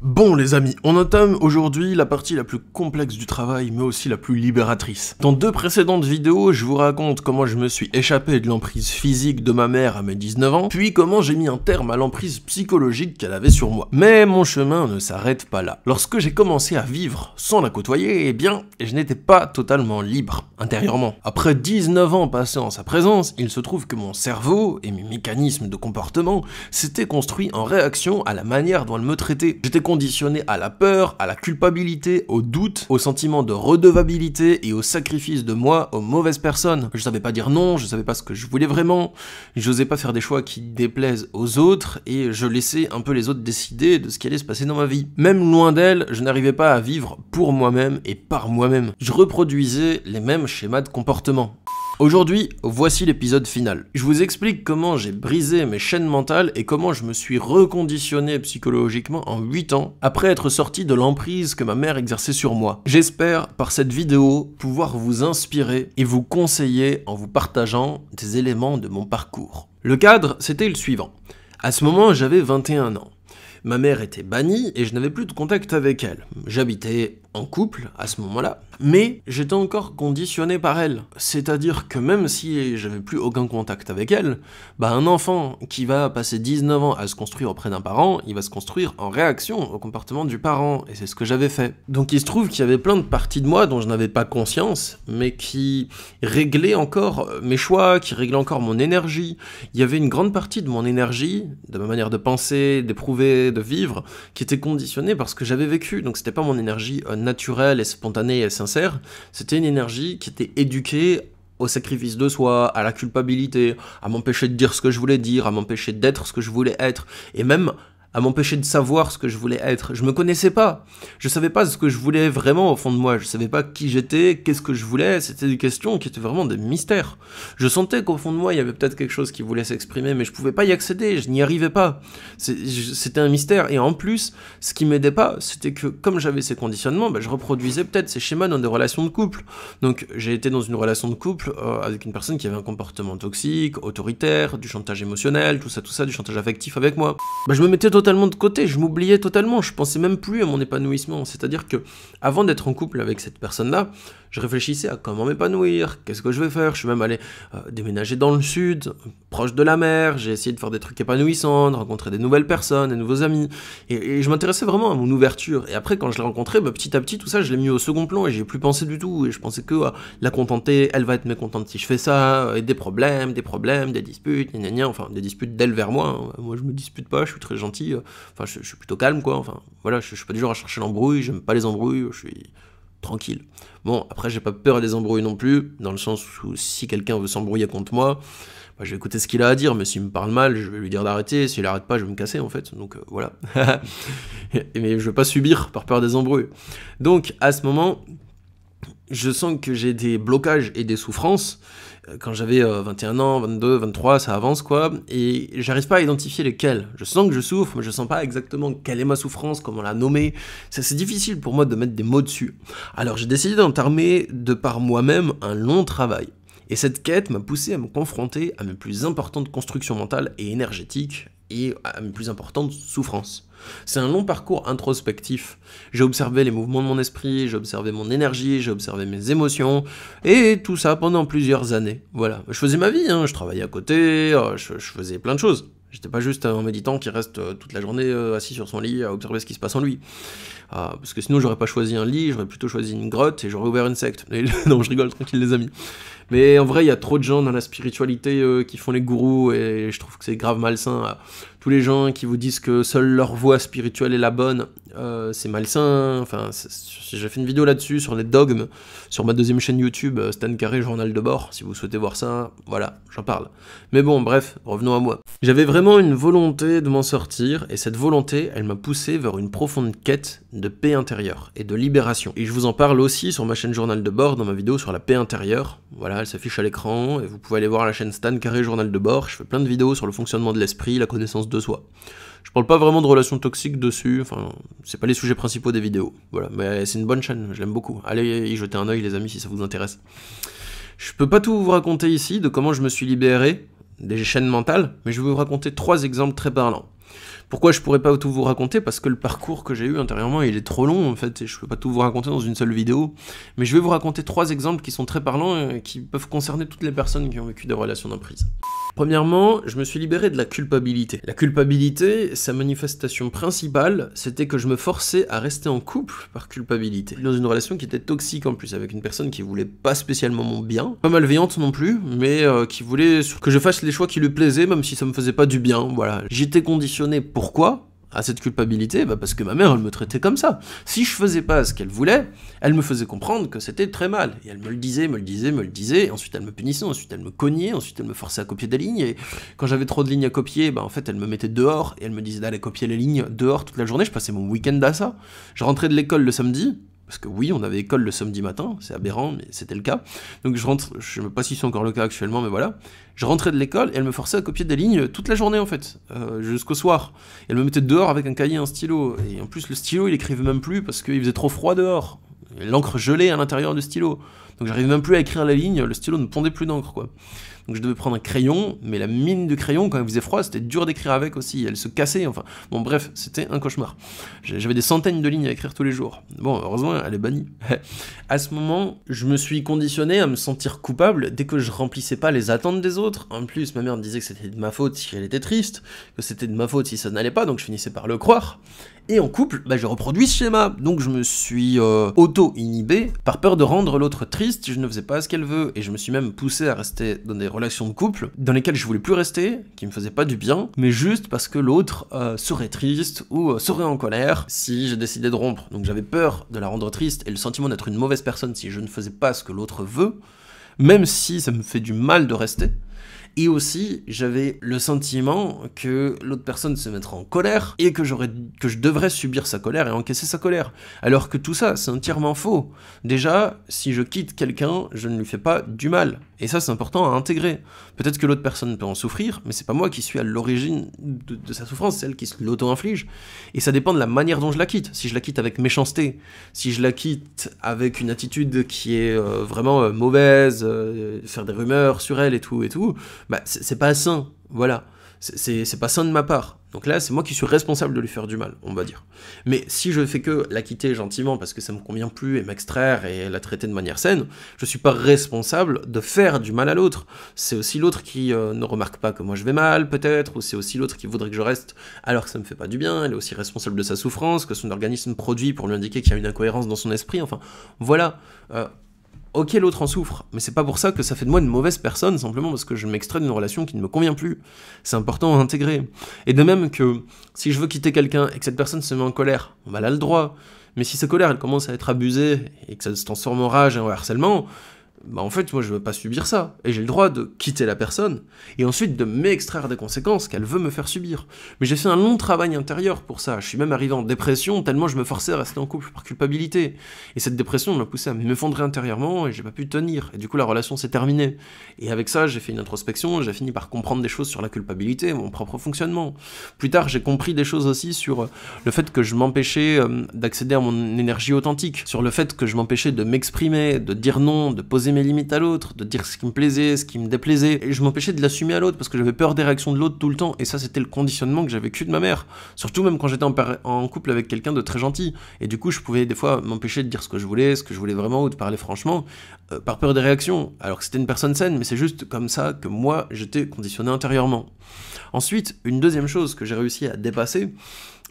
Bon les amis, on entame aujourd'hui la partie la plus complexe du travail, mais aussi la plus libératrice. Dans deux précédentes vidéos, je vous raconte comment je me suis échappé de l'emprise physique de ma mère à mes 19 ans, puis comment j'ai mis un terme à l'emprise psychologique qu'elle avait sur moi. Mais mon chemin ne s'arrête pas là. Lorsque j'ai commencé à vivre sans la côtoyer, eh bien, je n'étais pas totalement libre, intérieurement. Après 19 ans passés en sa présence, il se trouve que mon cerveau et mes mécanismes de comportement s'étaient construits en réaction à la manière dont elle me traitait. J'étais conditionné à la peur, à la culpabilité, au doute, au sentiment de redevabilité et au sacrifice de moi aux mauvaises personnes. Je savais pas dire non, je savais pas ce que je voulais vraiment, j'osais pas faire des choix qui déplaisent aux autres et je laissais un peu les autres décider de ce qui allait se passer dans ma vie. Même loin d'elle, je n'arrivais pas à vivre pour moi-même et par moi-même. Je reproduisais les mêmes schémas de comportement. Aujourd'hui, voici l'épisode final. Je vous explique comment j'ai brisé mes chaînes mentales et comment je me suis reconditionné psychologiquement en 8 ans après être sorti de l'emprise que ma mère exerçait sur moi. J'espère, par cette vidéo, pouvoir vous inspirer et vous conseiller en vous partageant des éléments de mon parcours. Le cadre, c'était le suivant. À ce moment, j'avais 21 ans. Ma mère était bannie et je n'avais plus de contact avec elle. J'habitais en couple à ce moment-là, mais j'étais encore conditionné par elle. C'est-à-dire que même si j'avais plus aucun contact avec elle, un enfant qui va passer 19 ans à se construire auprès d'un parent, il va se construire en réaction au comportement du parent, et c'est ce que j'avais fait. Donc il se trouve qu'il y avait plein de parties de moi dont je n'avais pas conscience, mais qui réglaient encore mes choix, qui réglaient encore mon énergie. Il y avait une grande partie de mon énergie, de ma manière de penser, d'éprouver, de vivre, qui était conditionnée par ce que j'avais vécu. Donc c'était pas mon énergie naturelle et spontanée et sincère, c'était une énergie qui était éduquée au sacrifice de soi, à la culpabilité, à m'empêcher de dire ce que je voulais dire, à m'empêcher d'être ce que je voulais être, et même à m'empêcher de savoir ce que je voulais être. Je me connaissais pas. Je savais pas ce que je voulais vraiment au fond de moi. Je savais pas qui j'étais, qu'est-ce que je voulais. C'était des questions qui étaient vraiment des mystères. Je sentais qu'au fond de moi, il y avait peut-être quelque chose qui voulait s'exprimer, mais je pouvais pas y accéder. Je n'y arrivais pas. C'était un mystère. Et en plus, ce qui m'aidait pas, c'était que comme j'avais ces conditionnements, je reproduisais peut-être ces schémas dans des relations de couple. Donc, j'ai été dans une relation de couple avec une personne qui avait un comportement toxique, autoritaire, du chantage émotionnel, tout ça, du chantage affectif avec moi. Je me mettais totalement de côté, je m'oubliais totalement, je pensais même plus à mon épanouissement, c'est-à-dire que avant d'être en couple avec cette personne-là, je réfléchissais à comment m'épanouir, qu'est-ce que je vais faire, je suis même allé déménager dans le sud, proche de la mer, j'ai essayé de faire des trucs épanouissants, de rencontrer des nouvelles personnes, des nouveaux amis, et je m'intéressais vraiment à mon ouverture, et après quand je l'ai rencontré, petit à petit tout ça je l'ai mis au second plan, et j'y ai plus pensé du tout, et je pensais que la contenter, elle va être mécontente si je fais ça, et des problèmes, des disputes, enfin des disputes d'elle vers moi, moi je me dispute pas, je suis très gentil, enfin je suis plutôt calme quoi, enfin voilà, je suis pas du genre à chercher l'embrouille, j'aime pas les embrouilles, je suis tranquille. Bon, après j'ai pas peur des embrouilles non plus, dans le sens où si quelqu'un veut s'embrouiller contre moi, je vais écouter ce qu'il a à dire, mais s'il me parle mal, je vais lui dire d'arrêter, s'il arrête pas, je vais me casser en fait, donc voilà. Mais je vais pas subir par peur des embrouilles. Donc à ce moment, je sens que j'ai des blocages et des souffrances. Quand j'avais 21 ans, 22, 23, ça avance quoi, et j'arrive pas à identifier lesquels. Je sens que je souffre, mais je sens pas exactement quelle est ma souffrance, comment la nommer. C'est difficile pour moi de mettre des mots dessus. Alors j'ai décidé d'entamer de par moi-même un long travail. Et cette quête m'a poussé à me confronter à mes plus importantes constructions mentales et énergétiques, et à mes plus importantes souffrances. C'est un long parcours introspectif. J'ai observé les mouvements de mon esprit, j'ai observé mon énergie, j'ai observé mes émotions, et tout ça pendant plusieurs années. Voilà, je faisais ma vie, je travaillais à côté, je faisais plein de choses. J'étais pas juste un méditant qui reste toute la journée assis sur son lit à observer ce qui se passe en lui. Parce que sinon j'aurais pas choisi un lit, j'aurais plutôt choisi une grotte et j'aurais ouvert une secte. Et non, je rigole, tranquille les amis. Mais en vrai, il y a trop de gens dans la spiritualité qui font les gourous et je trouve que c'est grave malsain. Tous les gens qui vous disent que seule leur voie spirituelle est la bonne, c'est malsain. Enfin, j'ai fait une vidéo là-dessus sur les dogmes, sur ma deuxième chaîne YouTube, Stan Carré, Journal de bord. Si vous souhaitez voir ça, voilà, j'en parle. Mais bon, bref, revenons à moi. J'avais vraiment une volonté de m'en sortir, et cette volonté, elle m'a poussé vers une profonde quête de paix intérieure et de libération. Et je vous en parle aussi sur ma chaîne Journal de bord, dans ma vidéo sur la paix intérieure. Voilà, elle s'affiche à l'écran, et vous pouvez aller voir la chaîne Stan Carré, Journal de bord. Je fais plein de vidéos sur le fonctionnement de l'esprit, la connaissance de soi. Je parle pas vraiment de relations toxiques dessus, enfin, c'est pas les sujets principaux des vidéos. Voilà, mais c'est une bonne chaîne, je l'aime beaucoup. Allez y jeter un œil les amis si ça vous intéresse. Je peux pas tout vous raconter ici de comment je me suis libéré des chaînes mentales, mais je vais vous raconter 3 exemples très parlants. Pourquoi je pourrais pas tout vous raconter? Parce que le parcours que j'ai eu intérieurement, il est trop long en fait, et je peux pas tout vous raconter dans une seule vidéo. Mais je vais vous raconter 3 exemples qui sont très parlants et qui peuvent concerner toutes les personnes qui ont vécu des relations d'emprise. Premièrement, je me suis libéré de la culpabilité. La culpabilité, sa manifestation principale, c'était que je me forçais à rester en couple par culpabilité. Dans une relation qui était toxique en plus, avec une personne qui voulait pas spécialement mon bien, pas malveillante non plus, mais qui voulait que je fasse les choix qui lui plaisaient, même si ça me faisait pas du bien, voilà. J'étais conditionné, pourquoi ? À cette culpabilité, parce que ma mère, elle me traitait comme ça. Si je faisais pas ce qu'elle voulait, elle me faisait comprendre que c'était très mal. Et elle me le disait, et ensuite elle me punissait, ensuite elle me cognait, ensuite elle me forçait à copier des lignes, et quand j'avais trop de lignes à copier, en fait elle me mettait dehors, et elle me disait d'aller copier les lignes dehors toute la journée. Je passais mon week-end à ça. Je rentrais de l'école le samedi, parce que oui, on avait école le samedi matin, c'est aberrant, mais c'était le cas. Donc je rentre, je ne sais pas si c'est encore le cas actuellement, mais voilà. Je rentrais de l'école et elle me forçait à copier des lignes toute la journée en fait, jusqu'au soir. Et elle me mettait dehors avec un cahier et un stylo. Et en plus le stylo il écrivait même plus parce qu'il faisait trop froid dehors. L'encre gelait à l'intérieur du stylo. Donc j'arrivais même plus à écrire la ligne, le stylo ne pondait plus d'encre quoi. Donc je devais prendre un crayon, mais la mine du crayon, quand il faisait froid, c'était dur d'écrire avec aussi, elle se cassait, enfin... Bon bref, c'était un cauchemar. J'avais des centaines de lignes à écrire tous les jours. Bon, heureusement, elle est bannie. À ce moment, je me suis conditionné à me sentir coupable dès que je remplissais pas les attentes des autres. En plus, ma mère me disait que c'était de ma faute si elle était triste, que c'était de ma faute si ça n'allait pas, donc je finissais par le croire. Et en couple, je reproduis ce schéma, donc je me suis auto-inhibé par peur de rendre l'autre triste, je ne faisais pas ce qu'elle veut, et je me suis même poussé à rester dans des relations de couple dans lesquelles je voulais plus rester, qui me faisaient pas du bien, mais juste parce que l'autre serait triste ou serait en colère si je décidais de rompre. Donc j'avais peur de la rendre triste et le sentiment d'être une mauvaise personne si je ne faisais pas ce que l'autre veut, même si ça me fait du mal de rester. Et aussi, j'avais le sentiment que l'autre personne se mettrait en colère et que je devrais subir sa colère et encaisser sa colère. Alors que tout ça, c'est entièrement faux. Déjà, si je quitte quelqu'un, je ne lui fais pas du mal. Et ça, c'est important à intégrer. Peut-être que l'autre personne peut en souffrir, mais c'est pas moi qui suis à l'origine de sa souffrance, c'est elle qui se l'auto-inflige. Et ça dépend de la manière dont je la quitte. Si je la quitte avec méchanceté, si je la quitte avec une attitude qui est vraiment mauvaise, faire des rumeurs sur elle et tout, c'est pas sain, voilà. C'est pas sain de ma part. Donc là, c'est moi qui suis responsable de lui faire du mal, on va dire. Mais si je fais que la quitter gentiment parce que ça me convient plus et m'extraire et la traiter de manière saine, je suis pas responsable de faire du mal à l'autre. C'est aussi l'autre qui ne remarque pas que moi je vais mal, peut-être, ou c'est aussi l'autre qui voudrait que je reste alors que ça me fait pas du bien. Elle est aussi responsable de sa souffrance, que son organisme produit pour lui indiquer qu'il y a une incohérence dans son esprit. Enfin, voilà. Ok, l'autre en souffre, mais c'est pas pour ça que ça fait de moi une mauvaise personne, simplement parce que je m'extrais d'une relation qui ne me convient plus. C'est important à intégrer. Et de même que, si je veux quitter quelqu'un et que cette personne se met en colère, elle a le droit. Mais si sa colère, elle commence à être abusée, et que ça se transforme en rage et en harcèlement, en fait, moi, je veux pas subir ça. Et j'ai le droit de quitter la personne, et ensuite de m'extraire des conséquences qu'elle veut me faire subir. Mais j'ai fait un long travail intérieur pour ça. Je suis même arrivé en dépression, tellement je me forçais à rester en couple par culpabilité. Et cette dépression m'a poussé à m'effondrer intérieurement, et j'ai pas pu tenir. Et du coup, la relation s'est terminée. Et avec ça, j'ai fait une introspection, j'ai fini par comprendre des choses sur la culpabilité, mon propre fonctionnement. Plus tard, j'ai compris des choses aussi sur le fait que je m'empêchais d'accéder à mon énergie authentique, sur le fait que je m'empêchais de m'exprimer, de dire non, de poser mes limites à l'autre, de dire ce qui me plaisait, ce qui me déplaisait, et je m'empêchais de l'assumer à l'autre parce que j'avais peur des réactions de l'autre tout le temps, et ça c'était le conditionnement que j'avais vécu de ma mère, surtout même quand j'étais en couple avec quelqu'un de très gentil, et du coup je pouvais des fois m'empêcher de dire ce que je voulais vraiment, ou de parler franchement, par peur des réactions, alors que c'était une personne saine, mais c'est juste comme ça que moi j'étais conditionné intérieurement. Ensuite, une deuxième chose que j'ai réussi à dépasser,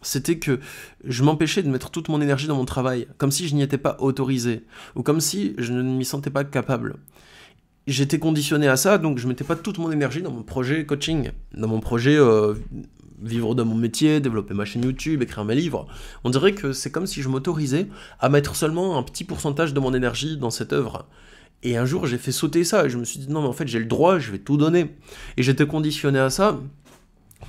c'était que je m'empêchais de mettre toute mon énergie dans mon travail, comme si je n'y étais pas autorisé, ou comme si je ne m'y sentais pas capable. J'étais conditionné à ça, donc je mettais pas toute mon énergie dans mon projet coaching, dans mon projet vivre de mon métier, développer ma chaîne YouTube, écrire mes livres. On dirait que c'est comme si je m'autorisais à mettre seulement un petit pourcentage de mon énergie dans cette œuvre. Et un jour, j'ai fait sauter ça, et je me suis dit, non mais en fait, j'ai le droit, je vais tout donner. Et j'étais conditionné à ça,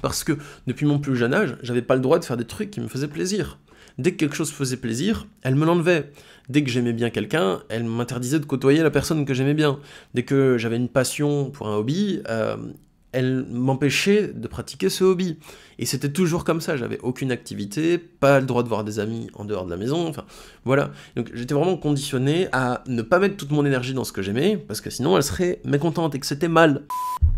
parce que depuis mon plus jeune âge, j'avais pas le droit de faire des trucs qui me faisaient plaisir. Dès que quelque chose faisait plaisir, elle me l'enlevait. Dès que j'aimais bien quelqu'un, elle m'interdisait de côtoyer la personne que j'aimais bien. Dès que j'avais une passion pour un hobby, elle m'empêchait de pratiquer ce hobby. Et c'était toujours comme ça, j'avais aucune activité, pas le droit de voir des amis en dehors de la maison, enfin, voilà. Donc j'étais vraiment conditionné à ne pas mettre toute mon énergie dans ce que j'aimais, parce que sinon elle serait mécontente et que c'était mal.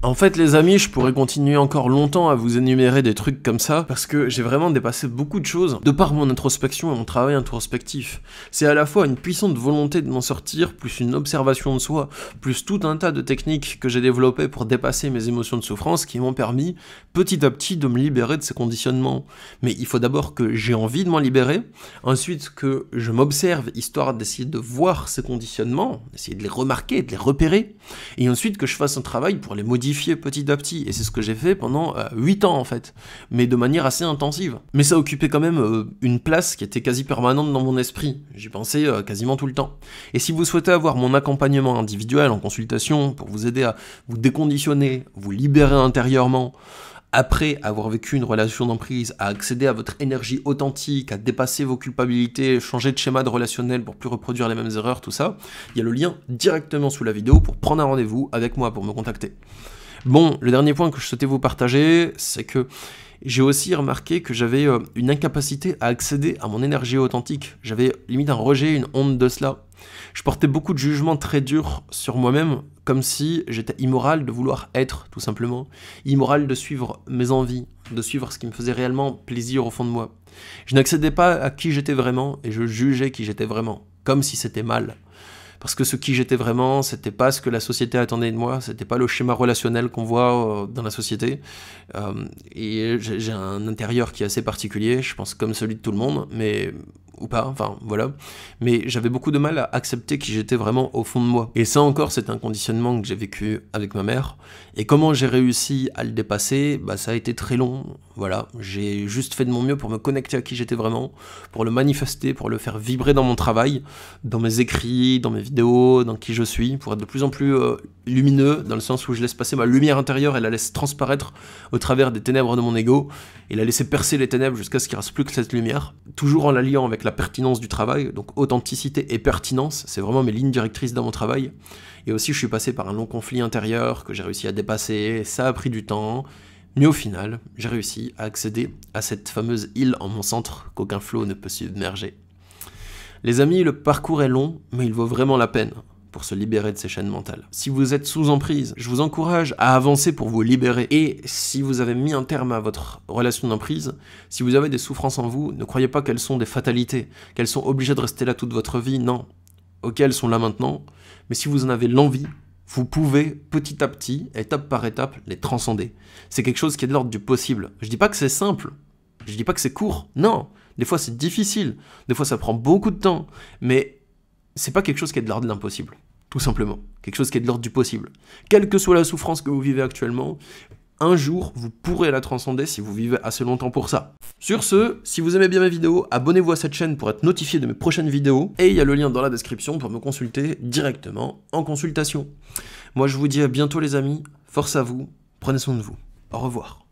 En fait les amis, je pourrais continuer encore longtemps à vous énumérer des trucs comme ça, parce que j'ai vraiment dépassé beaucoup de choses, de par mon introspection et mon travail introspectif. C'est à la fois une puissante volonté de m'en sortir, plus une observation de soi, plus tout un tas de techniques que j'ai développées pour dépasser mes émotions de souffrance qui m'ont permis, petit à petit, de me libérer de ces conditionnements. Mais il faut d'abord que j'ai envie de m'en libérer, ensuite que je m'observe, histoire d'essayer de voir ces conditionnements, d'essayer de les remarquer, de les repérer, et ensuite que je fasse un travail pour les modifier petit à petit, et c'est ce que j'ai fait pendant 8 ans en fait, mais de manière assez intensive. Mais ça occupait quand même une place qui était quasi permanente dans mon esprit, j'y pensais quasiment tout le temps. Et si vous souhaitez avoir mon accompagnement individuel en consultation, pour vous aider à vous déconditionner, vous libérer intérieurement, après avoir vécu une relation d'emprise, à accéder à votre énergie authentique, à dépasser vos culpabilités, changer de schéma de relationnel pour plus reproduire les mêmes erreurs, tout ça, il y a le lien directement sous la vidéo pour prendre un rendez-vous avec moi pour me contacter. Bon, le dernier point que je souhaitais vous partager, c'est que j'ai aussi remarqué que j'avais une incapacité à accéder à mon énergie authentique. J'avais limite un rejet, une honte de cela. Je portais beaucoup de jugements très durs sur moi-même, comme si j'étais immoral de vouloir être, tout simplement. Immoral de suivre mes envies, de suivre ce qui me faisait réellement plaisir au fond de moi. Je n'accédais pas à qui j'étais vraiment, et je jugeais qui j'étais vraiment, comme si c'était mal. Parce que ce qui j'étais vraiment, c'était pas ce que la société attendait de moi, c'était pas le schéma relationnel qu'on voit dans la société. Et j'ai un intérieur qui est assez particulier, je pense comme celui de tout le monde, mais ou pas, enfin voilà. Mais j'avais beaucoup de mal à accepter qui j'étais vraiment au fond de moi. Et ça encore, c'est un conditionnement que j'ai vécu avec ma mère. Et comment j'ai réussi à le dépasser, bah ça a été très long, voilà. J'ai juste fait de mon mieux pour me connecter à qui j'étais vraiment, pour le manifester, pour le faire vibrer dans mon travail, dans mes écrits, dans mes vidéos, dans qui je suis, pour être de plus en plus lumineux, dans le sens où je laisse passer ma lumière intérieure et la laisse transparaître au travers des ténèbres de mon ego, et la laisser percer les ténèbres jusqu'à ce qu'il ne reste plus que cette lumière, toujours en la liant avec la pertinence du travail, donc authenticité et pertinence, c'est vraiment mes lignes directrices dans mon travail. Et aussi je suis passé par un long conflit intérieur que j'ai réussi à dépasser, ça a pris du temps, mais au final, j'ai réussi à accéder à cette fameuse île en mon centre qu'aucun flot ne peut submerger. Les amis, le parcours est long, mais il vaut vraiment la peine pour se libérer de ces chaînes mentales. Si vous êtes sous emprise, je vous encourage à avancer pour vous libérer. Et si vous avez mis un terme à votre relation d'emprise, si vous avez des souffrances en vous, ne croyez pas qu'elles sont des fatalités, qu'elles sont obligées de rester là toute votre vie, non. Ok, elles sont là maintenant, mais si vous en avez l'envie, vous pouvez petit à petit, étape par étape, les transcender. C'est quelque chose qui est de l'ordre du possible. Je dis pas que c'est simple, je dis pas que c'est court, non. Des fois c'est difficile, des fois ça prend beaucoup de temps, mais c'est pas quelque chose qui est de l'ordre de l'impossible, tout simplement. Quelque chose qui est de l'ordre du possible. Quelle que soit la souffrance que vous vivez actuellement, un jour, vous pourrez la transcender si vous vivez assez longtemps pour ça. Sur ce, si vous aimez bien mes vidéos, abonnez-vous à cette chaîne pour être notifié de mes prochaines vidéos, et il y a le lien dans la description pour me consulter directement en consultation. Moi je vous dis à bientôt les amis, force à vous, prenez soin de vous. Au revoir.